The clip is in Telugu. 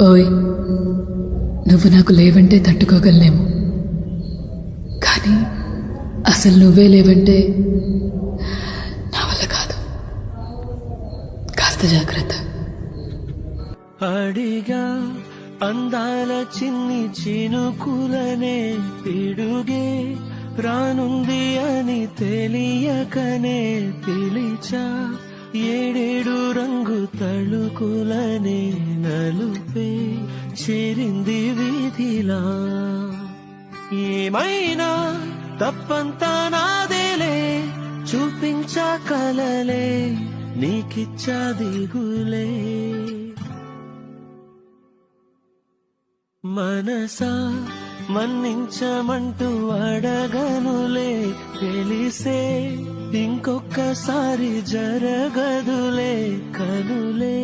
ఓయ్, నువ్వు నాకు లేవంటే తట్టుకోగలనేమో, కానీ అసలు నువ్వే లేవంటే నా వల్ల కాదు. కాస్త జాగ్రత్త. అడిగా అందాల చిన్ని చినుకులనే పిడుగే రానుంది అని తెలియకనే పిలిచా ఏడేడు రంగు తళుకులనే నలుపే చేరింది వీధిలా. ఏమైనా తప్పంతా నాదేలే, చూపించా కలలే నీకిచ్చా దిగులే. మనసా మన్నించమంటూ అడగనులే, తెలిసే ఇంకొక్కసారి జరగదులే, కనులే